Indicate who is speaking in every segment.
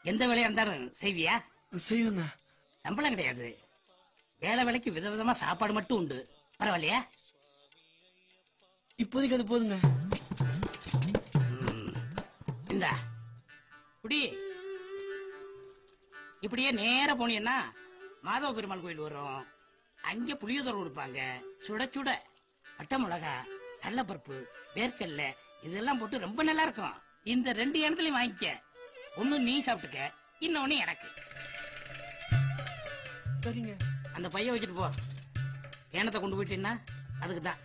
Speaker 1: எந்த வேலையா இருந்தாலும் செய்வியா?
Speaker 2: செய்வேங்க.
Speaker 1: சம்பளம் கிடையாது, வேலை வேலைக்கு விதவிதமா சாப்பாடு மட்டும் உண்டு. பரவாயில்லையா?
Speaker 2: இப்போதைக்கு அது போதுங்க.
Speaker 1: இந்தா குடி. இப்படியே நேர போனீங்கன்னா மாதவ பெருமாள் கோயில் வரும். அங்க புளியோதரை கொடுப்பாங்க, சுட சுட பட்டை மிளகா, கடலைப்பருப்பு, வேர்க்கல்ல இதெல்லாம் போட்டு ரொம்ப நல்லா இருக்கும். இந்த 2 இடத்துலயும் வாங்கிக்க. ஒண்ணு நீ சாப்பிட்டுக்க, இன்னொன்னு எனக்கு.
Speaker 2: சரிங்க.
Speaker 1: அந்த பைய வச்சுட்டு போ. ஏனத்தை கொண்டு போயிட்டீங்கன்னா அதுக்கு தான்.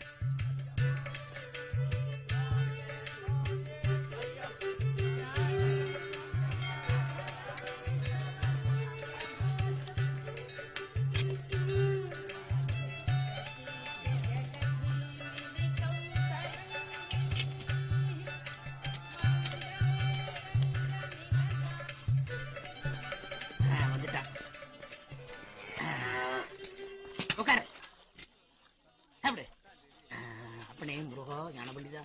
Speaker 1: உட்காரு, சாப்பிடு. அப்பனே முருகா ஞான பண்டிதா.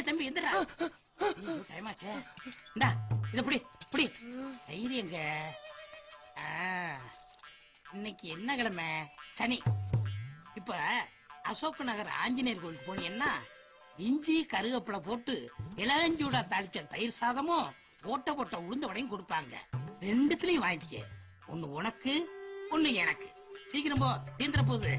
Speaker 1: தம்பி எந்தடா டைம் ஆச்சே. இந்தா இத புடி புடி. தைரியங்க. இன்னைக்கு என்ன கிழமை? சனி. இப்ப அசோக் நகர் ஆஞ்சநேயர் கோயிலுக்கு போனீங்கன்னா இஞ்சி கருவேப்பிலை போட்டு இளஞ்சூடா தாளிச்ச தயிர் சாதமும் ஓட்ட போட்ட உளுந்த வடையும் கொடுப்பாங்க. 2த்துலயும் வாங்கிக்க. ஒண்ணு உனக்கு, ஒண்ணு எனக்கு. சீக்கிரம் போ, தீந்துற போகுது.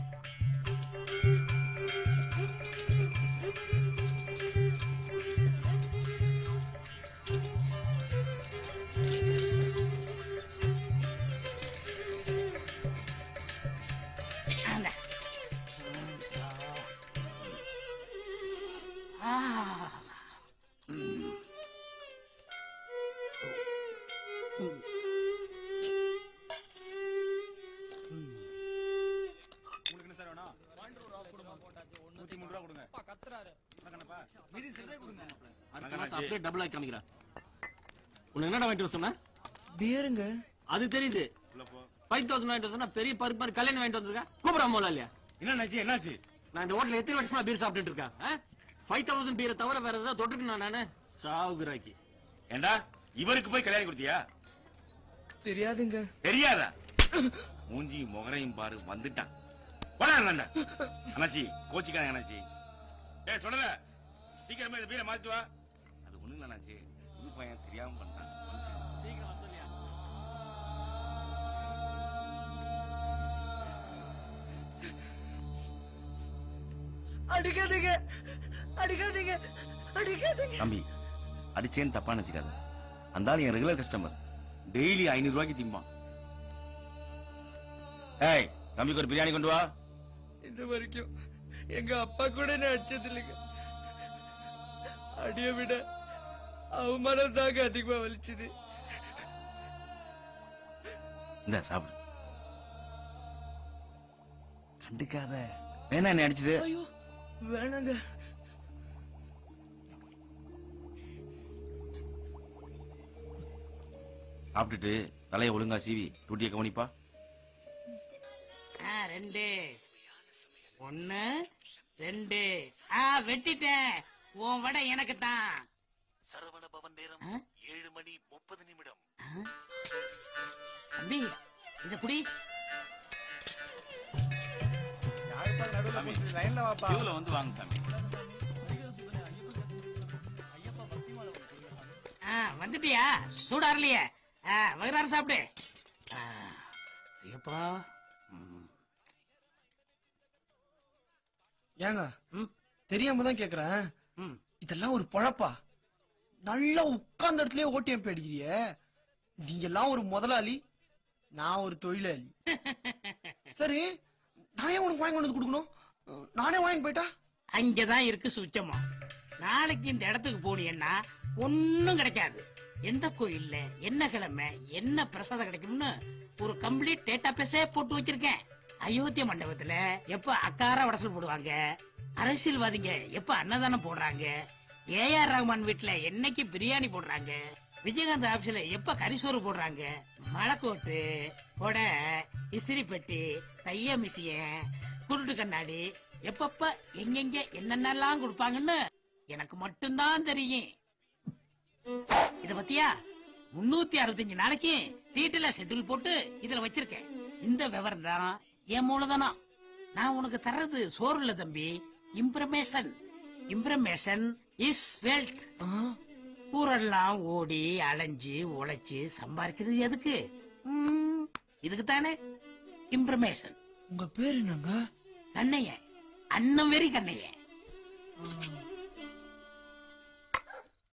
Speaker 3: என்னடா வாங்கிட்டு சொன்ன?
Speaker 2: பியருங்க.
Speaker 3: அது தெரியுது. 5000 வாங்கிட்டு சொன்னா பெரிய பருப்பு கல்யாணம் வாங்கிட்டு வந்திருக்கா. கூப்பிடாம போல இல்லையா?
Speaker 4: என்னாச்சு என்னாச்சு?
Speaker 3: நான் இந்த ஹோட்டல்ல எத்தனை வருஷமா பீர் சாப்பிட்டு இருக்கேன். 5000 பீரை தவிர வேற ஏதாவது தொட்டுக்கணும் நானு. சாவுகிறாக்கி.
Speaker 4: ஏண்டா இவருக்கு போய் கல்யாணம் கொடுத்தியா?
Speaker 2: தெரியாதுங்க.
Speaker 4: தெரியாதா? மூஞ்சி முகரையும் பாரு, வந்துட்டான். அண்ணாச்சி கோச்சிக்காங்க அண்ணாச்சி. சொல்லல சீக்கிரமா இந்த பீரை மாத்து வா. அது ஒண்ணு அண்ணாச்சி, புது பையன் தெரியாம பண்ணான்.
Speaker 3: சீக்கிரம் சொல்லியா?
Speaker 2: அடிக்காதீங்க அடிக்காதீங்க அடிக்காதீங்க.
Speaker 4: தம்பி அடிச்சேன்னு தப்பா நினைச்சுக்காத. அந்த ஆள் என் ரெகுலர் கஸ்டமர். டெய்லி 500 ரூபாய்க்கு திம்பான். ஏய் தம்பிக்கு ஒரு பிரியாணி கொண்டு வா.
Speaker 2: இந்த வரைக்கும் எங்க அப்பா கூட நான் அடிச்சது இல்லைங்க. அடிய விட அவமானம் தாங்க அதிகமா வலிச்சுது.
Speaker 4: இந்த சாப்பிடு. கண்டுக்காத. வேணா என்ன அடிச்சுது.
Speaker 2: ஐயோ வேணாங்க.
Speaker 4: சாப்பிட்டுட்டு தலையை ஒழுங்கா சீவி டூட்டியை கவனிப்பா.
Speaker 1: 2 1 2 வெட்டிட்டேன். உன் வடை எனக்கு தான்.
Speaker 5: சரவண பவன் நேரம் 7:30
Speaker 1: தம்பி இந்த குடி.
Speaker 4: வந்து வாங்க சாமி.
Speaker 1: வந்துட்டியா? சூடாரலையே. வயிறாரு சாப்பிடு. ஐயப்பா.
Speaker 2: ஏங்க தெரியாம தான் கேக்குறேன். இதெல்லாம் ஒரு பழப்பா? நல்லா உட்கார்ந்த இடத்துலயே ஓட்டியம் அடிக்கிறிய. நீங்க எல்லாம் ஒரு முதலாளி, நான் ஒரு தொழிலாளி. சரி நான் ஏன் உனக்கு வாங்கி கொண்டு வந்து கொடுக்கணும்? நானே வாங்கி போயிட்டா?
Speaker 1: அங்கதான் இருக்கு சுச்சமா. நாளைக்கு இந்த இடத்துக்கு போனீங்கன்னா ஒன்னும் கிடைக்காது. எந்த கோயில்ல என்ன கிழமை என்ன பிரசாதம் கிடைக்கும்னு ஒரு கம்ப்ளீட் டேட்டா பேஸே போட்டு வச்சிருக்கேன். அயோத்திய மண்டபத்துல எப்ப அக்கார வடசல் போடுவாங்க, அரசியல்வாதிங்க எப்ப அன்னதானம் போடுறாங்க, ஏஆர் ரஹ்மான் வீட்டுல என்னைக்கு பிரியாணி போடுறாங்க, விஜயகாந்த் ஆபீஸ்ல எப்ப கரிசோறு போடுறாங்க, மலைக்கோட்டு கொடை, இஸ்திரி பெட்டி, தைய மிஷின், குருட்டு கண்ணாடி எப்பப்ப எங்கெங்க என்னென்னலாம் கொடுப்பாங்கன்னு எனக்கு மட்டும்தான் தெரியும். இத பத்தியா 365 நாளைக்கு டீட்டெயிலா ஷெட்யூல் போட்டு இதுல வச்சிருக்கேன். இந்த விவரம் தான் என் மூலதனம். நான் உனக்கு தர்றது சோறு இல்ல தம்பி, இம்ப்ரமேஷன். இம்ப்ரமேஷன் இஸ் வெல்த். ஊரெல்லாம் ஓடி அலைஞ்சு உழைச்சு சம்பாதிக்கிறது எதுக்கு? இதுக்கு தானே இம்ப்ரமேஷன்.
Speaker 2: உங்க பேரு என்னங்க?
Speaker 1: கண்ணையன், அண்ணன் வெறி கண்ணையன்.